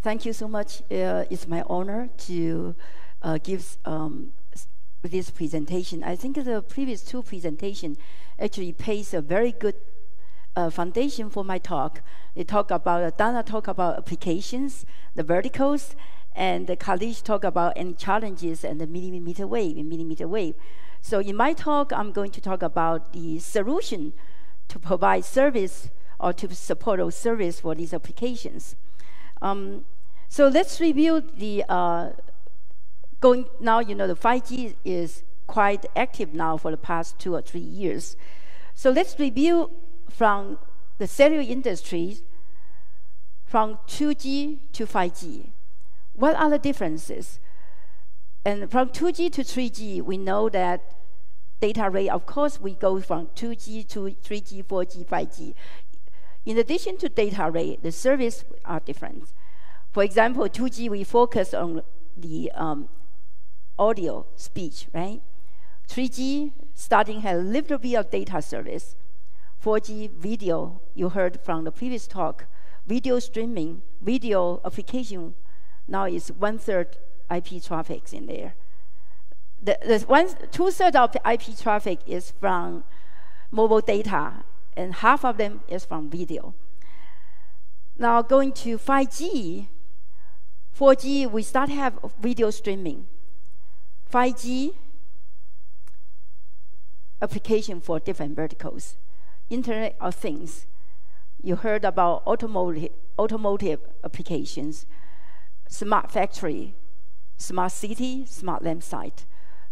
Thank you so much. It's my honor to give this presentation. I think the previous two presentations actually pays a very good foundation for my talk. Dana talked about applications, the verticals, and Kalish talked about any challenges and the millimeter wave. So in my talk, I'm going to talk about the solution to provide service or to support those service for these applications. So let's review the now. The 5G is quite active now for the past 2 or 3 years. So let's review from the cellular industry from 2G to 5G. What are the differences? And from 2G to 3G, we know that data rate, of course, we go from 2G to 3G, 4G, 5G. In addition to data rate, the service are different. For example, 2G, we focus on the audio, speech, right? 3G, starting has a little bit of data service. 4G, video, you heard from the previous talk. Video streaming, video application, now is 1/3 IP traffic in there. Two-thirds of the IP traffic is from mobile data, and half of them is from video. Now going to 5G, 4G, we start have video streaming. 5G, application for different verticals. Internet of Things. You heard about automotive applications, smart factory, smart city, smart lamp site.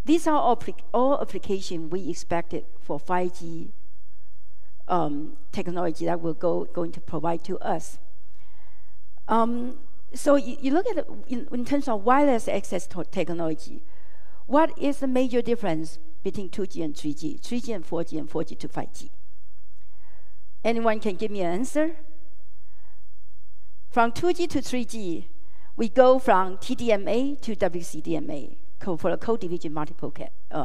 These are all applications we expected for 5G technology that we're going to provide to us. So you look at it in terms of wireless access technology. What is the major difference between 2G and 3G, 3G and 4G, and 4G to 5G? Anyone can give me an answer? From 2G to 3G, we go from TDMA to WCDMA for the code division multiple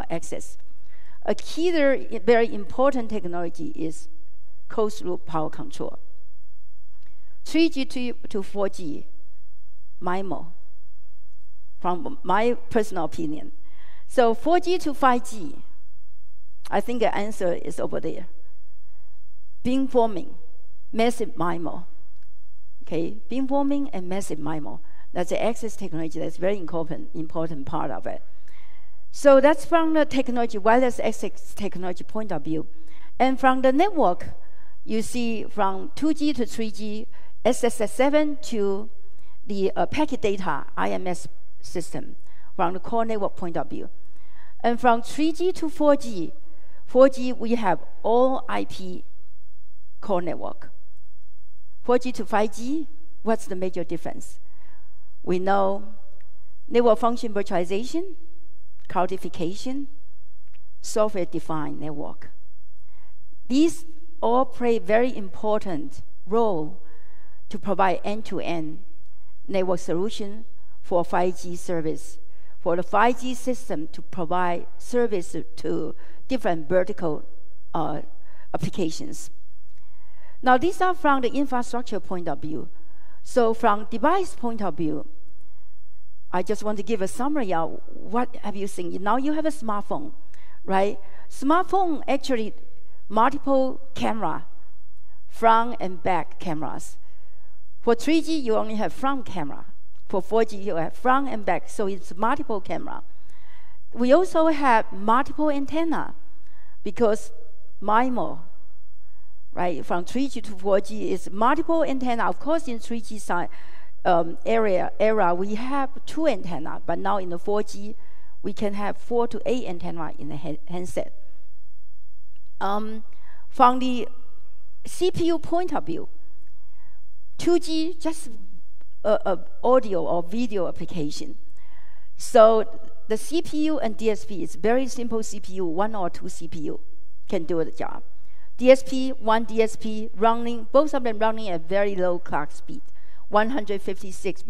access. A key very important technology is closed loop power control. 3G to 4G, MIMO, from my personal opinion. So 4G to 5G, I think the answer is over there. Beamforming, massive MIMO. Okay, beamforming and massive MIMO. That's the access technology that's very important part of it. So that's from the technology, wireless access technology point of view. And from the network, you see from 2G to 3G, SSS7 to the packet data, IMS system, from the core network point of view. And from 3G to 4G, 4G we have all IP core network. 4G to 5G, what's the major difference? We know network function virtualization, cloudification, software-defined network. These all play very important role to provide end-to-end network solution for 5G service, for the 5G system to provide service to different vertical applications. Now, these are from the infrastructure point of view. So from device point of view, I just want to give a summary of what have you seen. Now you have a smartphone, right? Smartphone actually multiple camera, front and back cameras. For 3G, you only have front camera. For 4G, you have front and back, so it's multiple camera. We also have multiple antenna because MIMO, right? From 3G to 4G is multiple antenna. Of course, in 3G side, era, we have 2 antenna, but now in the 4G, we can have 4 to 8 antenna in the handset. From the CPU point of view, 2G just audio or video application. So the CPU and DSP is very simple CPU, 1 or 2 CPU can do the job. DSP, 1 DSP running, both of them running at very low clock speed, 156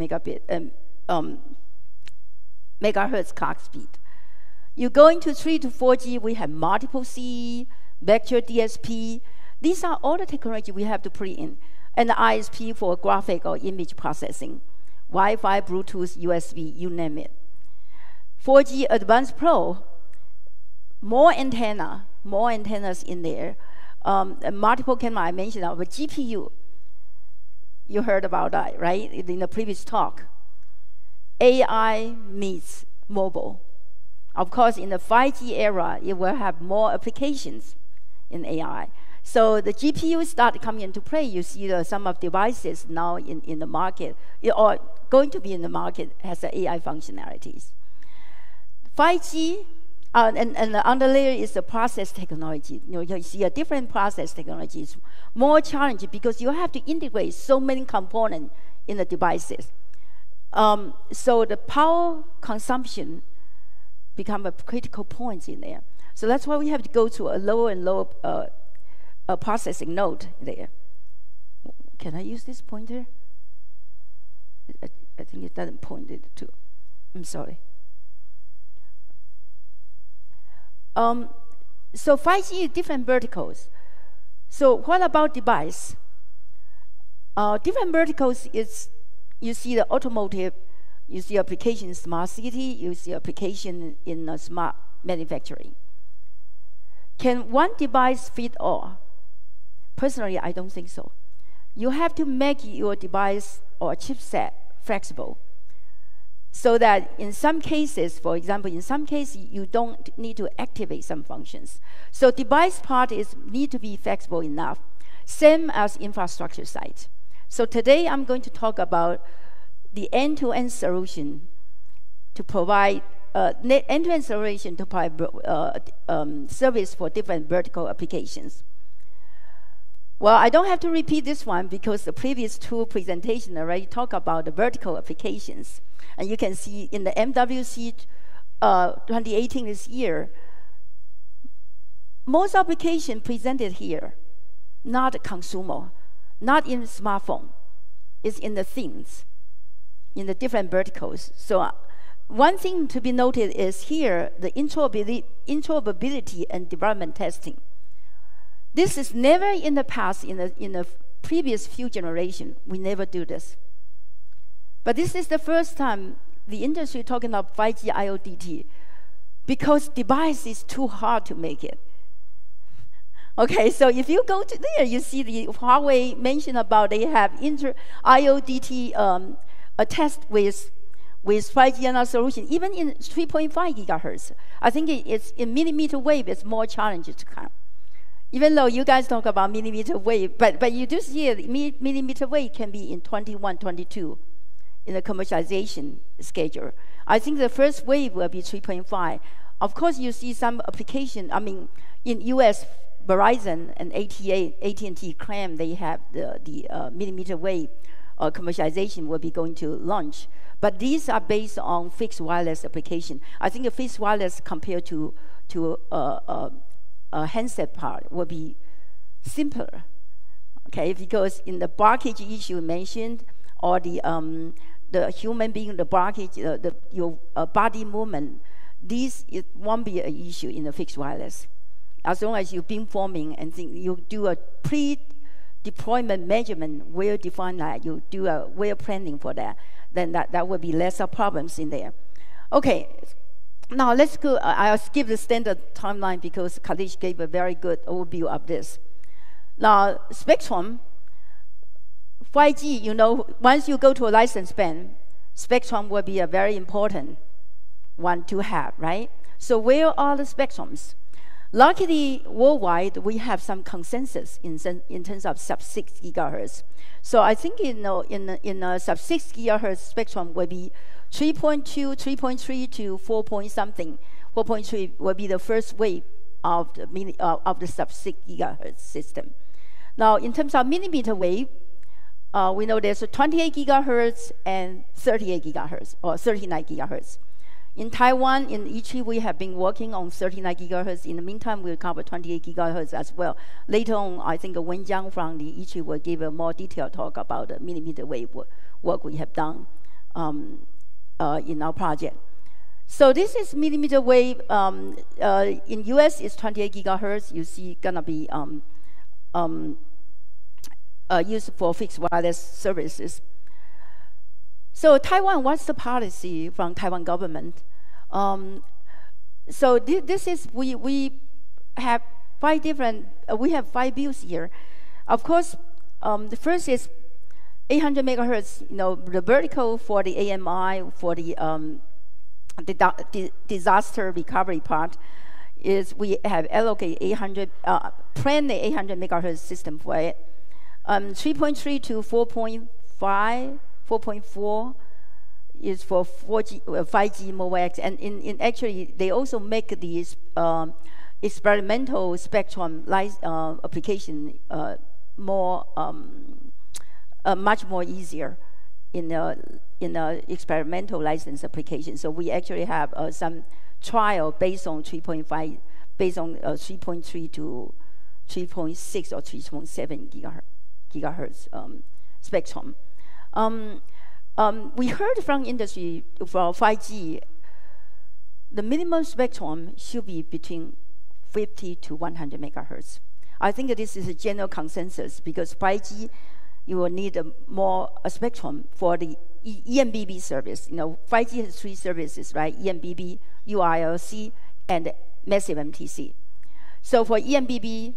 megahertz clock speed. You go into 3 to 4G, we have multiple CE, vector DSP. These are all the technology we have to put in. And the ISP for graphic or image processing. Wi-Fi, Bluetooth, USB, you name it. 4G Advanced Pro, more antennas in there. Multiple camera, I mentioned of a GPU. You heard about that, right? In the previous talk. AI meets mobile. Of course, in the 5G era, it will have more applications in AI. So the GPU start coming into play. You see some of devices now in the market, or going to be in the market, has the AI functionalities. 5G, and the underlayer is the process technology. You see a different process technologies, more challenging because you have to integrate so many components in the devices. So the power consumption become a critical point in there. So that's why we have to go to a lower and lower processing node there. Can I use this pointer? I think it doesn't point it to. I'm sorry. So 5G is different verticals. So what about device? Different verticals is, you see the automotive, you see application in smart city, you see application in smart manufacturing. Can one device fit all? Personally, I don't think so. You have to make your device or chipset flexible, so that in some cases, for example, in some cases, you don't need to activate some functions. So device part need to be flexible enough, same as infrastructure side. So today I'm going to talk about the end-to-end solution to provide end-to-end solution to provide service for different vertical applications. Well, I don't have to repeat this one because the previous two presentations already talk about the vertical applications. And you can see in the MWC 2018 this year, most applications presented here, not consumer, not in smartphone, it's in the things, in the different verticals. So one thing to be noted is here, the interoperability and development testing. This is never in the past, in the previous few generations, we never do this. But this is the first time the industry talking about 5G IoT, because device is too hard to make it. Okay, so if you go to there, you see the Huawei mentioned about they have IoT a test with 5G and solution, even in 3.5 gigahertz. I think it's in millimeter wave, it's more challenging to come. Even though you guys talk about millimeter wave, but you do see millimeter wave can be in 21, 22 in the commercialization schedule. I think the first wave will be 3.5. Of course, you see some application. I mean, in US, Verizon and AT&T claim they have the millimeter wave commercialization will be going to launch. But these are based on fixed wireless application. I think a fixed wireless compared to a handset part will be simpler, okay? Because in the blockage issue mentioned, or the human being, the blockage, your body movement, it won't be an issue in the fixed wireless. As long as you beamforming and you do a pre-deployment measurement, where define that, you do a well planning for that, then that will be lesser problems in there. Okay. Now let's go. I'll skip the standard timeline because Kalish gave a very good overview of this. Now, spectrum, 5G, you know, once you go to a license band, spectrum will be a very important one to have, right? So where are the spectrums? Luckily, worldwide, we have some consensus in terms of sub-6 gigahertz. So I think in a sub-6 gigahertz spectrum will be 3.2, 3.3 to 4 point something. 4.3 will be the first wave of the sub-6 gigahertz system. Now, in terms of millimeter wave, we know there's a 28 gigahertz and 38 gigahertz, or 39 gigahertz. In Taiwan, in Ichi, we have been working on 39 gigahertz. In the meantime, we'll cover 28 gigahertz as well. Later on, I think Wen Jiang from the Ichi will give a more detailed talk about the millimeter wave work we have done in our project. So this is millimeter wave. In US, it's 28 gigahertz. You see, gonna be used for fixed wireless services. So Taiwan, what's the policy from Taiwan government? So this is, we have five different, we have 5 bills here. Of course, the first is 800 megahertz, the vertical for the AMI, for the disaster recovery part, is we have allocated 800, planned the 800 megahertz system for it. 3.3 to 4.5, 4.4 is for 4G, 5G MOVX, and actually they also make these experimental spectrum application more much more easier in the experimental license application. So we actually have some trial based on 3.5, based on 3.3 to 3.6 or 3.7 gigahertz spectrum. We heard from industry for 5G, the minimum spectrum should be between 50 to 100 megahertz. I think this is a general consensus because 5G, you will need more spectrum for the eMBB service. 5G has 3 services, right? eMBB, UILC, and massive MTC. So for eMBB,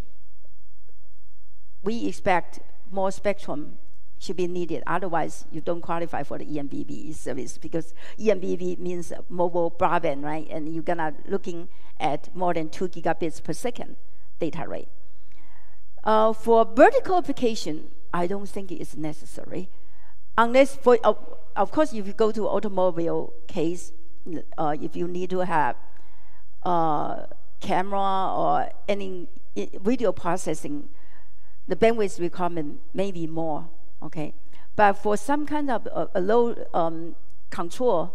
we expect more spectrum should be needed. Otherwise, you don't qualify for the eMBB service because eMBB means mobile broadband, right? And you're gonna looking at more than 2 gigabits per second data rate. For vertical application, I don't think it's necessary. Unless, for, of course, if you go to automobile case, if you need to have camera or any video processing, the bandwidth requirement may be more, okay? But for some kind of a low control,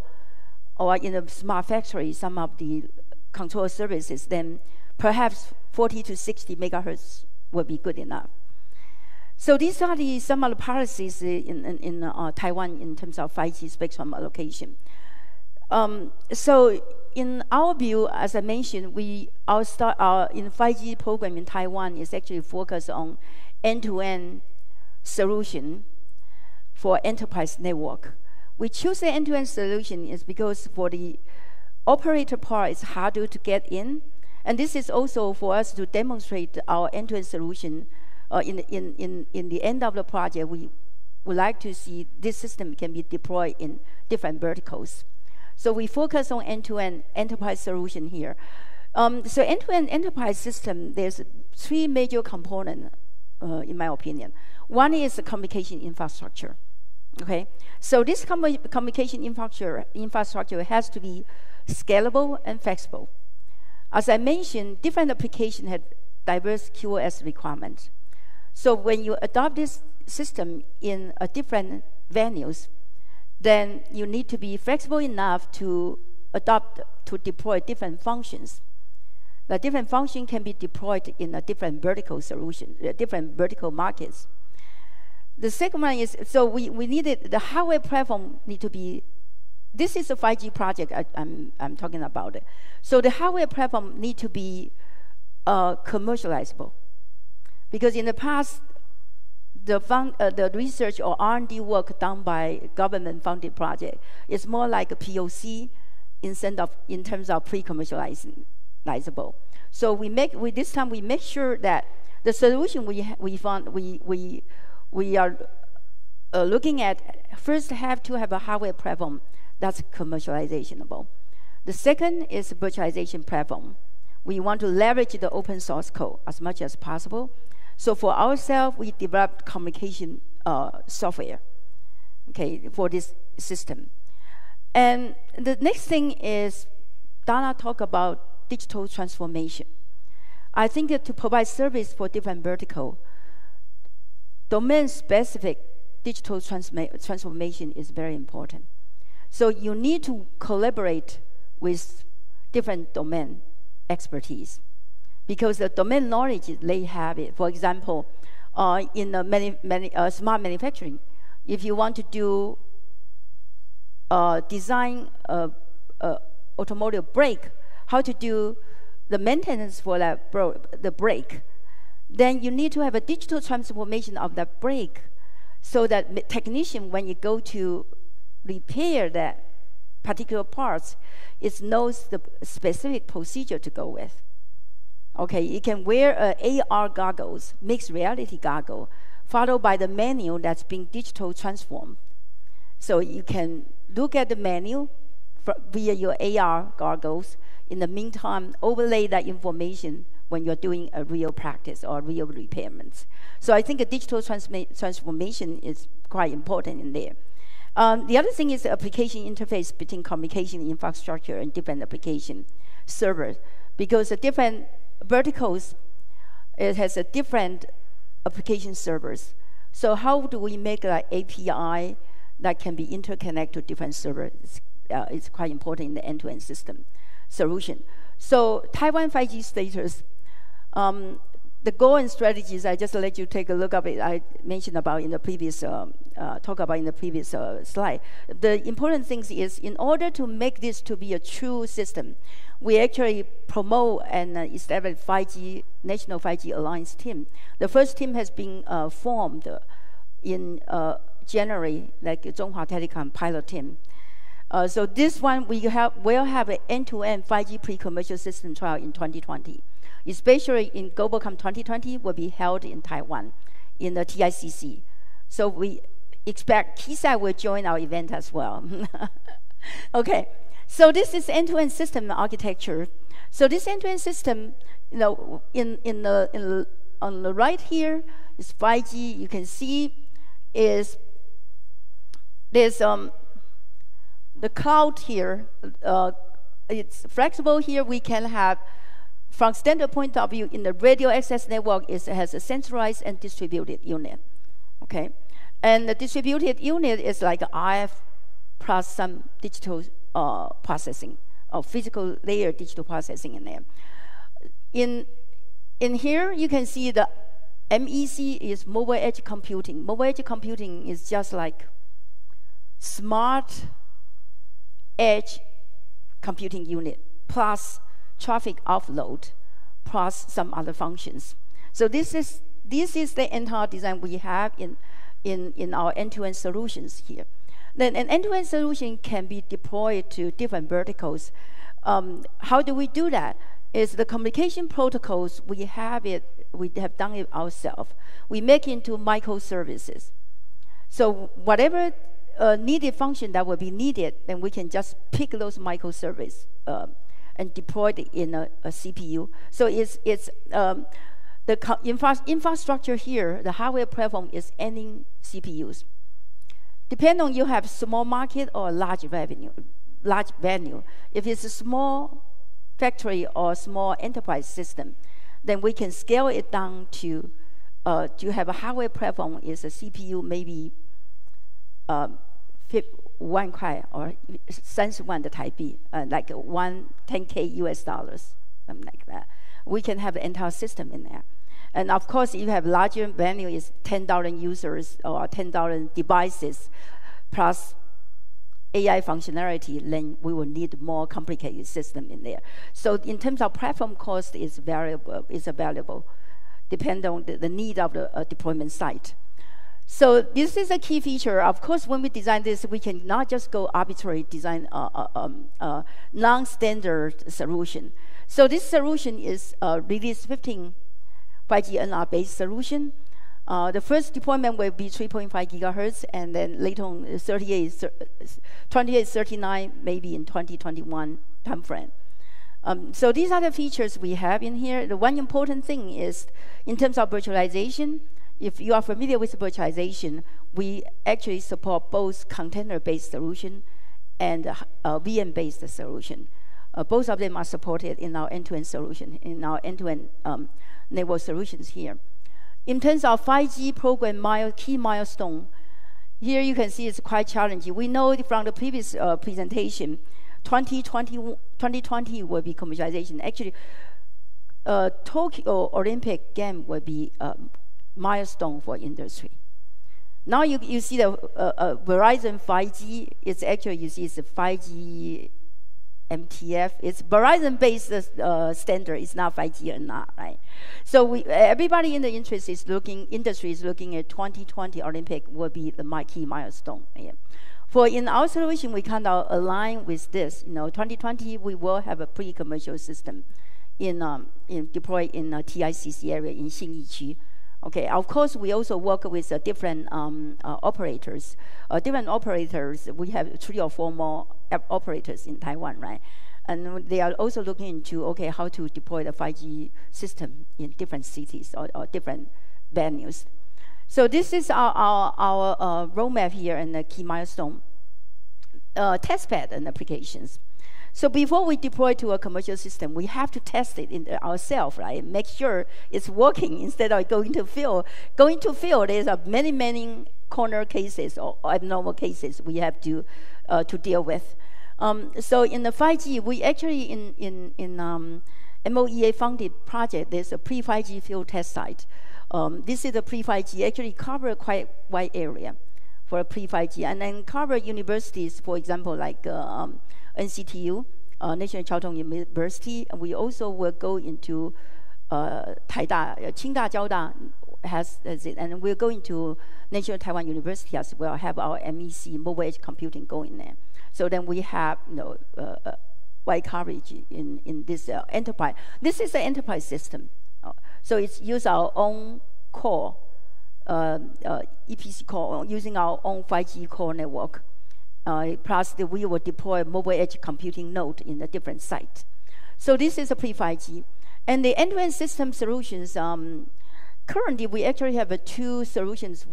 or in a smart factory, some of the control services, then perhaps 40 to 60 megahertz will be good enough. So these are some of the policies in Taiwan in terms of 5G spectrum allocation. So in our view, as I mentioned, our in 5G program in Taiwan is actually focused on end-to-end solution for enterprise network. We choose the end-to-end solution is because for the operator part, it's harder to get in. And this is also for us to demonstrate our end-to-end solution. In the end of the project, we would like to see this system can be deployed in different verticals. So we focus on end-to-end enterprise solution here. So end-to-end enterprise system, there's 3 major components, in my opinion. One is the communication infrastructure. Okay, so this communication infrastructure has to be scalable and flexible. As I mentioned, different applications have diverse QoS requirements. So when you adopt this system in different venues, then you need to be flexible enough to deploy different functions. The different function can be deployed in a different vertical solution, different vertical markets. The second one is, so we needed, the hardware platform need to be, this is a 5G project I'm talking about it. So the hardware platform need to be commercializable. Because in the past, the research or R&D work done by government-funded project is more like a POC in terms of pre-commercializable. So this time we make sure that the solution we found we are looking at first have to have a hardware platform that's commercializationable. The second is virtualization platform. We want to leverage the open source code as much as possible. So for ourselves, we developed communication software, okay, for this system. And the next thing is, Donna talked about digital transformation. I think that to provide service for different vertical, domain-specific digital transformation is very important. So you need to collaborate with different domain expertise, because the domain knowledge, they have it. For example, in smart manufacturing, if you want to do design automotive brake, how to do the maintenance for the brake, then you need to have a digital transformation of that brake, so that technician, when you go to repair that particular parts, it knows the specific procedure to go with. Okay, you can wear AR goggles, mixed reality goggle, followed by the menu that's being digital transformed. So you can look at the menu via your AR goggles. In the meantime, overlay that information when you're doing a real practice or real repairments. So I think a digital transformation is quite important in there. The other thing is the application interface between communication infrastructure and different application servers, because the different verticals, it has a different application servers. So how do we make an API that can be interconnected to different servers? It's quite important in the end-to-end system solution. So Taiwan 5G status, the goal and strategies, I just let you take a look at it. I mentioned about in the previous, talk about in the previous slide. The important thing is, in order to make this to be a true system, we actually promote and establish 5G, National 5G Alliance team. The first team has been formed in January, like Zhonghua Telecom pilot team. So this one, will have an end-to-end 5G pre-commercial system trial in 2020. Especially in GlobalCom 2020 will be held in Taiwan, in the TICC. So we expect Keysight will join our event as well. Okay, so this is end-to-end system architecture. So this end-to-end system, you know, on the right here is 5G. You can see is there's the cloud here. It's flexible here. We can have, from standard point of view, in the radio access network, it has a centralized and distributed unit. Okay, and the distributed unit is like RF plus some digital processing, or physical layer digital processing in there. In here, you can see the MEC is mobile edge computing. Mobile edge computing is just like smart edge computing unit plus traffic offload plus some other functions. So this is the entire design we have in our end-to-end solutions here. Then an end-to-end solution can be deployed to different verticals. How do we do that? Is the communication protocols, we have done it ourselves. We make it into microservices. So whatever needed function that will be needed, then we can just pick those microservices and deploy it in a CPU. So it's the infrastructure here, the hardware platform is ending CPUs. Depending on you have small market or large venue. If it's a small factory or small enterprise system, then we can scale it down to have a hardware platform is a CPU maybe 1 块 or 31的台币, like 10K US dollars, something like that. We can have the entire system in there. And of course, if you have larger venue, is 10,000 users or 10,000 devices plus AI functionality, then we will need more complicated system in there. So in terms of platform cost, is variable, depending on the need of the deployment site. So this is a key feature. Of course, when we design this, we can not just go arbitrary design non-standard solution. So this solution is release 15 5G NR-based solution. The first deployment will be 3.5 gigahertz, and then later on 28, 39, maybe in 2021 timeframe. So these are the features we have in here. The one important thing is, in terms of virtualization, if you are familiar with virtualization, we actually support both container-based solution and VM-based solution. Both of them are supported in our end-to-end solution, in our end-to-end network solutions here. In terms of 5G program key milestone, here you can see it's quite challenging. We know from the previous presentation, 2020 will be commercialization. Actually, Tokyo Olympic game will be milestone for industry. Now you see the Verizon 5G. It's actually, you see, it's a 5G MTF. It's Verizon-based standard. It's not 5G or not, right? So everybody in the industry is looking at 2020 Olympic will be the key milestone. Yeah. For in our solution, we kind of align with this. 2020 we will have a pre-commercial system deployed in TICC area in Xinyi. Okay, of course we also work with different operators. Different operators, we have 3 or 4 more operators in Taiwan, right? And they are also looking into how to deploy the 5G system in different cities or different venues. So this is our roadmap here and the key milestone, testbed and applications. So before we deploy to a commercial system, we have to test it ourselves, right? Make sure it's working instead of going to field. Going to field, there's many corner cases or abnormal cases we have to deal with. So in the 5G, we actually in MOEA funded project, there's a pre-5G field test site. This is a pre-5G, actually cover quite wide area for a pre-5G, and then cover universities, for example, like NCTU, National Chiao Tung University. And we also will go into Taida, Qingda, Jiaoda has it, and we'll go into National Taiwan University as well, have our MEC, mobile edge computing, going there. So then we have wide coverage in this enterprise. This is an enterprise system. So it's use our own core, EPC core, using our own 5G core network. Plus, we will deploy mobile edge computing node in a different site. So this is a pre-5G. And the end-to-end system solutions, currently we actually have 2 solutions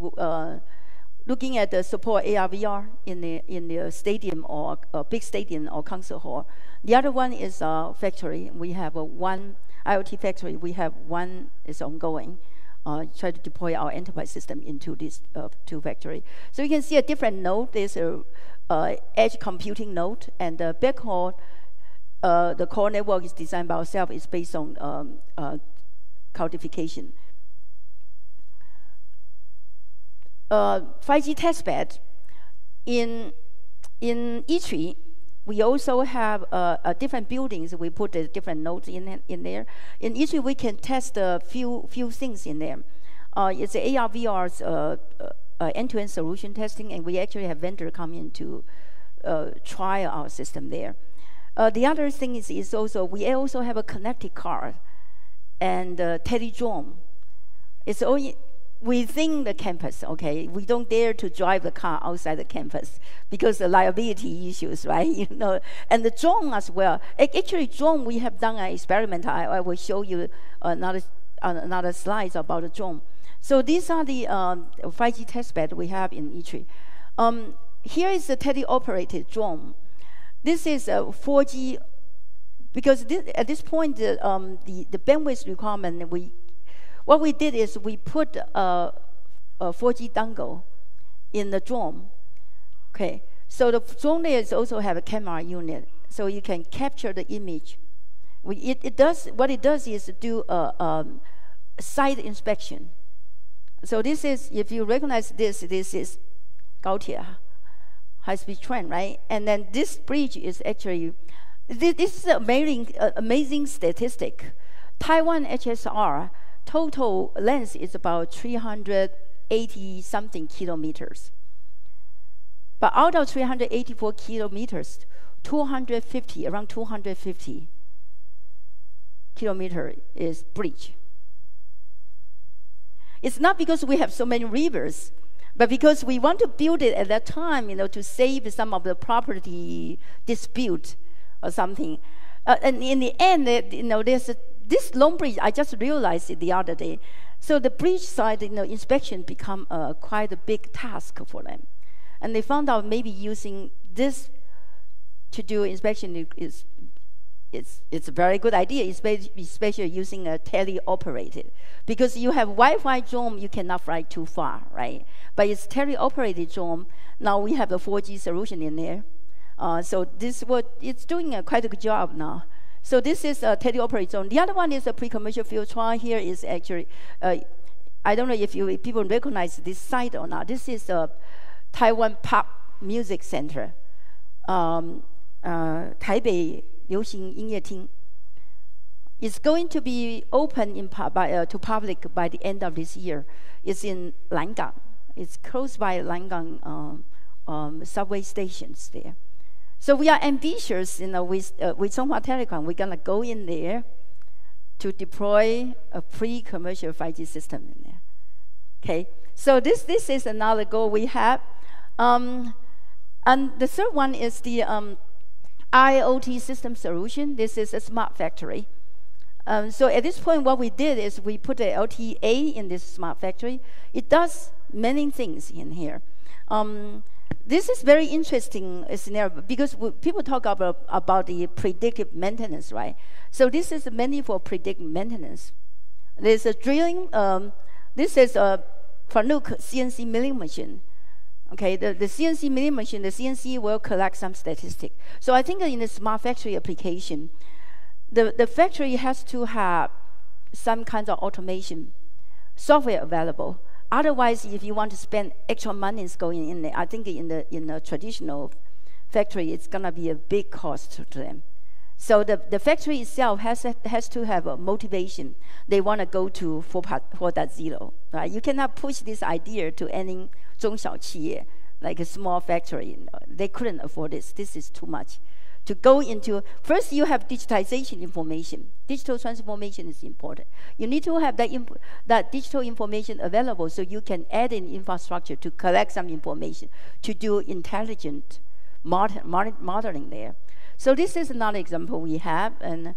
looking at the support AR/VR in the stadium or big stadium or concert hall. The other one is factory. We have one IoT factory. We have one is ongoing. Try to deploy our enterprise system into these 2 factory. So you can see a different node. There's a edge computing node, and the backhaul, the core network is designed by ourselves. It's based on cloudification. 5G testbed in E3. We also have different buildings. We put the different nodes in there. In E3, we can test a few things in there. It's AR/VR's end-to-end solution testing, and we actually have vendor come in to try our system there. The other thing is also we also have a connected car and tele-drone. It's only within the campus, okay? We don't dare to drive the car outside the campus because the liability issues, right? And the drone as well. Actually, drone, we have done an experiment. I will show you another slides about the drone. So these are the 5G testbed we have in E3. Here is the teleoperated drone. This is a 4G, because at this point, the bandwidth requirement, what we did is we put a 4G dongle in the drone. Okay, so the drone there also have a camera unit, so you can capture the image. What it does is do a site inspection. So this is, if you recognize this is Gaotie, high-speed train, right? And then this bridge is actually, this is an amazing statistic. Taiwan HSR total length is about 380 something kilometers. But out of 384 kilometers, around 250 kilometers is bridge. It's not because we have so many rivers, but because we want to build it at that time, to save some of the property dispute or something. And in the end, there's this long bridge. I just realized it the other day. So the bridge side, inspection become quite a big task for them, and they found out maybe using this to do inspection it's a very good idea, especially using a teleoperated. Because you have Wi-Fi drone, you cannot fly too far, right? But it's teleoperated drone. Now we have a 4G solution in there. So it's doing quite a good job now. So this is a teleoperated drone. The other one is a pre-commercial field trial. Here is actually, I don't know if people recognize this site or not. This is a Taiwan Pop Music Center. Taipei 流行音乐厅. It's going to be open to public by the end of this year. It's in Langang. It's close by Langang subway stations there. So we are ambitious, with Songhua Telecom. We're gonna go in there to deploy a pre-commercial 5G system in there. Okay, so this is another goal we have. And the third one is the IoT system solution. This is a smart factory. So at this point, what we did is we put a LTA in this smart factory. It does many things in here. This is very interesting scenario because people talk about the predictive maintenance, right? So this is mainly for predictive maintenance. There's a drilling. This is a Fanuc CNC milling machine. Okay, the CNC milling machine, the CNC will collect some statistics. So I think in the smart factory application, the factory has to have some kinds of automation software available. Otherwise, if you want to spend extra money going in there, I think in the traditional factory, it's gonna be a big cost to them. So the factory itself has to have a motivation. They want to go to 4.0, right? You cannot push this idea to any 中小企业, like a small factory. They couldn't afford this. This is too much. To go into, first you have digitization information. Digital transformation is important. You need to have that digital information available so you can add in infrastructure to collect some information, to do intelligent modeling there. So this is another example we have. And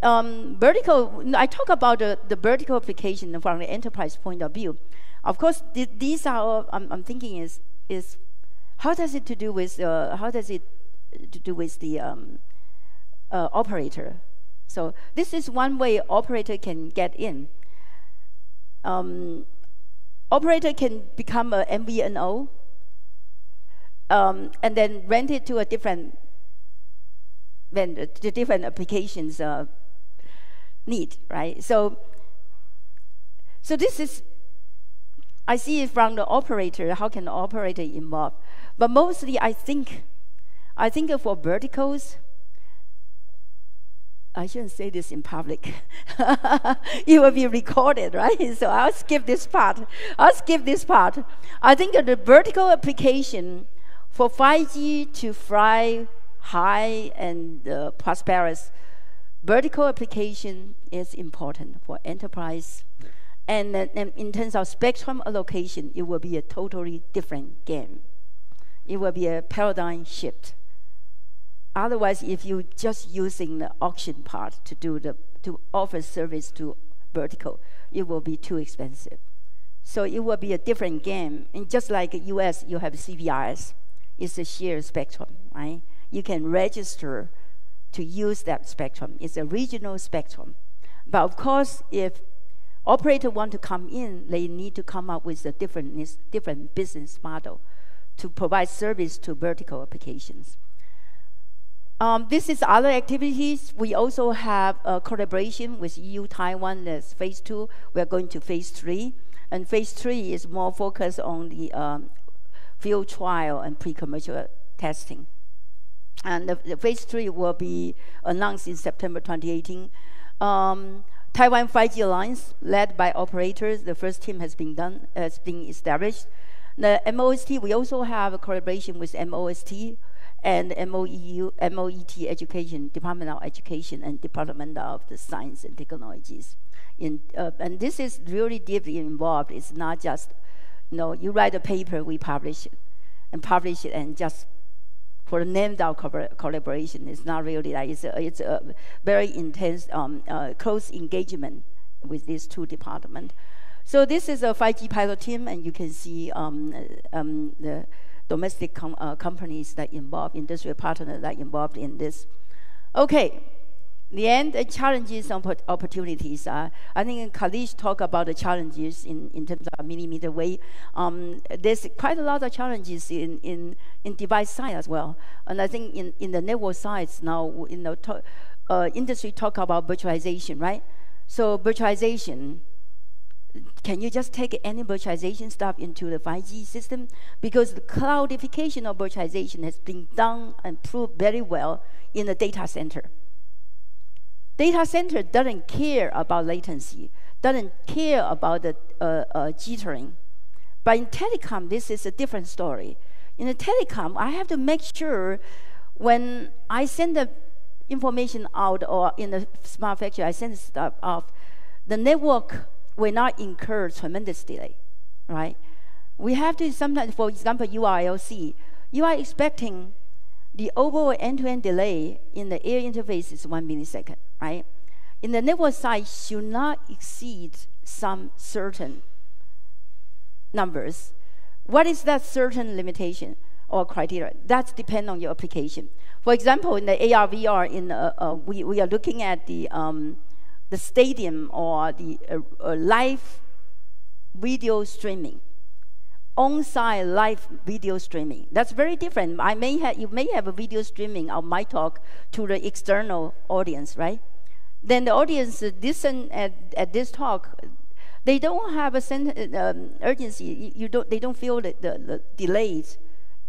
vertical, I talk about the vertical application from the enterprise point of view. Of course, these are all, I'm thinking is how does it to do with the operator. So this is one way operator can get in. Operator can become a MVNO and then rent it to a different vendor, to different applications need, right? So this is, I see it from the operator, how can the operator involve? But mostly I think for verticals, I shouldn't say this in public. It will be recorded, right? So I'll skip this part. I think that the vertical application for 5G to fly high and prosperous, vertical application is important for enterprise. And in terms of spectrum allocation, it will be a totally different game. It will be a paradigm shift. Otherwise, if you're just using the auction part to offer service to vertical, it will be too expensive. So it will be a different game. And just like US, you have CBRS. It's a shared spectrum, right? You can register to use that spectrum. It's a regional spectrum. But of course, if operator want to come in, they need to come up with a different business model to provide service to vertical applications. This is other activities. We also have a collaboration with EU Taiwan. That's phase 2. We're going to phase 3. And phase 3 is more focused on the field trial and pre-commercial testing. And the phase 3 will be announced in September 2018. Taiwan 5G Alliance, led by operators. The first team has been established. The MOST, we also have a collaboration with MOST and MOET Education, Department of Education and Department of the Science and Technologies. And this is really deeply involved. It's not just, you write a paper, we publish it, and just for the named out collaboration. It's not really that. It's a very intense, close engagement with these two departments. So this is a 5G pilot team, and you can see the domestic companies that involved, industrial partners that involved in this. Okay, the end, challenges and opportunities. I think Kalish talked about the challenges in terms of millimeter wave. There's quite a lot of challenges in device side as well. And I think in the network sides now, industry talk about virtualization, right? So virtualization, can you just take any virtualization stuff into the 5G system? Because the cloudification of virtualization has been done and proved very well in the data center. Data center doesn't care about latency, doesn't care about the jittering. But in telecom, this is a different story. In the telecom, I have to make sure when I send the information out, or in the smart factory, I send stuff out, the network will not incur tremendous delay, right? We have to sometimes, for example, URLC, you are expecting the overall end-to-end delay in the air interface is 1 millisecond, right? In the network side, should not exceed some certain numbers. What is that certain limitation or criteria? That depends on your application. For example, in the AR, VR, we are looking at the stadium or the live video streaming, on-site live video streaming. That's very different. You may have a video streaming of my talk to the external audience, right? Then the audience listen at this talk. They don't have a urgency. They don't feel the delays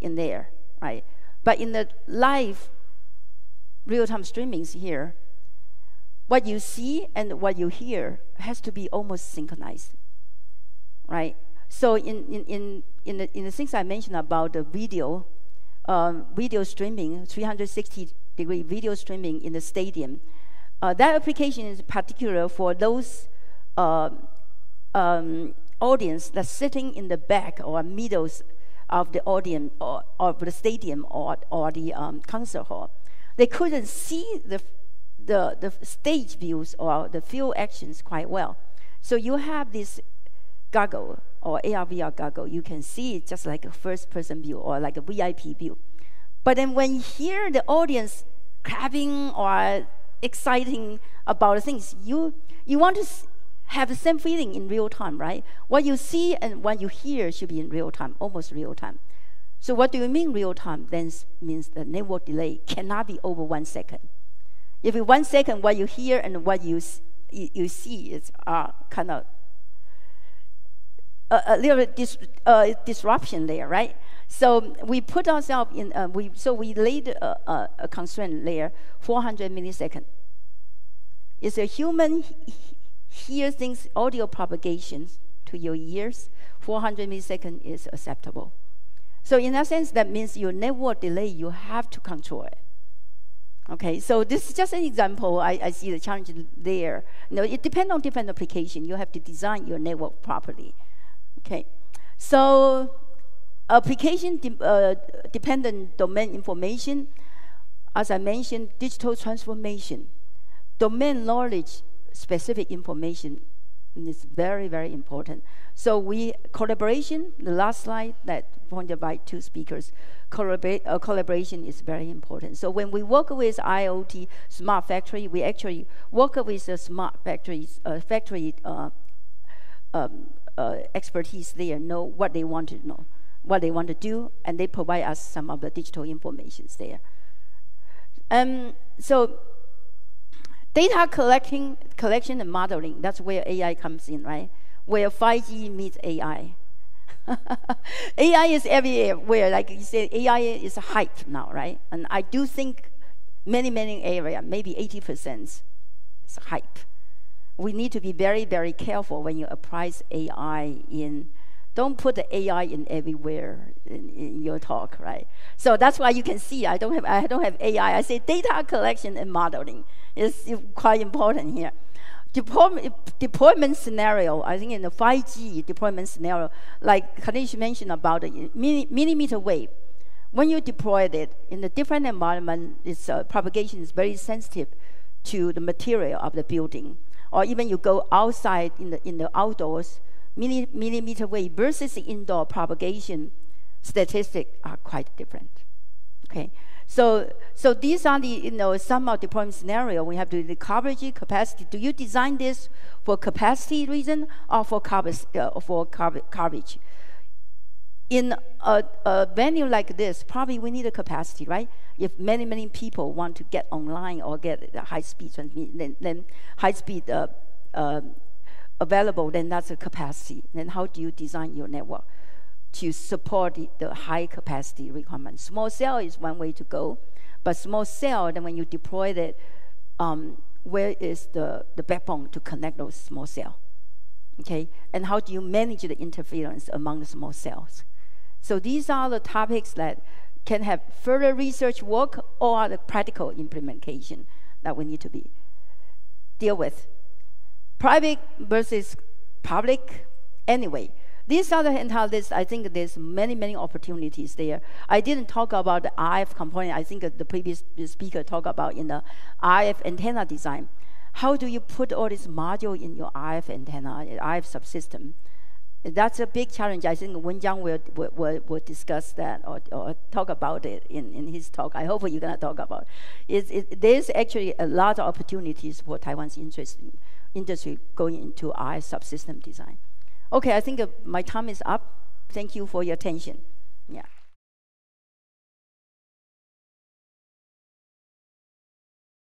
in there, right? But in the live real-time streamings here, what you see and what you hear has to be almost synchronized, right? So in the things I mentioned about the video streaming, 360-degree video streaming in the stadium, that application is particular for those audience that's sitting in the back or middle of the audience or the stadium or the concert hall. They couldn't see the stage views or the field actions quite well. So you have this goggle or AR VR goggle. You can see it just like a first-person view or like a VIP view. But then when you hear the audience clapping or exciting about things, you want to have the same feeling in real time, right? What you see and what you hear should be in real time, almost real time. So what do you mean real time? Then means the network delay cannot be over 1 second. If in 1 second what you hear and what you see is kind of a little disruption there, right? So we put ourselves in. We laid a constraint layer, 400 milliseconds. It's a human hear things, audio propagations to your ears. 400 milliseconds is acceptable. So in that sense, that means your network delay, you have to control it. Okay, so this is just an example. I see the challenge there. It depends on different application. You have to design your network properly. Okay, so application dependent domain information, as I mentioned, digital transformation, domain knowledge, specific information is very, very important. So collaboration, the last slide that pointed by two speakers, collaboration is very important. So when we work with IoT smart factory, we actually work with the smart factories, expertise there, know what they want to know, what they want to do, and they provide us some of the digital informations there. So data collection and modeling, that's where AI comes in, right? Where 5G meets AI. AI is everywhere. Like you said, AI is a hype now, right? And I do think many areas, maybe 80% is hype. We need to be very, very careful when you apply AI in. Don't put the AI in everywhere in your talk, right? So that's why you can see I don't have AI. I say data collection and modeling is quite important here. Deployment scenario, I think in the 5G deployment scenario, like Kanish mentioned about the millimeter wave, when you deploy it in a different environment, its propagation is very sensitive to the material of the building. Or even you go outside in the outdoors, millimeter wave versus the indoor propagation statistics are quite different. Okay, so these are the some of the deployment scenario. We have to do the coverage, capacity. Do you design this for capacity reason or for coverage? In a venue like this, probably we need a capacity, right? If many people want to get online or get high speed transmission, then high speed available, then that's a capacity. Then how do you design your network to support the high capacity requirement? Small cell is one way to go, but small cell, then when you deploy that, where is the backbone to connect those small cells? Okay, and how do you manage the interference among the small cells? So these are the topics that can have further research work or the practical implementation that we need to deal with. Private versus public. Anyway, these are the entire list. I think there's many opportunities there. I didn't talk about the RF component. I think the previous speaker talked about in the RF antenna design. How do you put all this module in your RF antenna, RF subsystem? That's a big challenge. I think Wenjiang will discuss that or talk about it in his talk. I hope you're going to talk about it. There's actually a lot of opportunities for Taiwan's industry going into RF subsystem design. Okay, I think my time is up. Thank you for your attention. Yeah.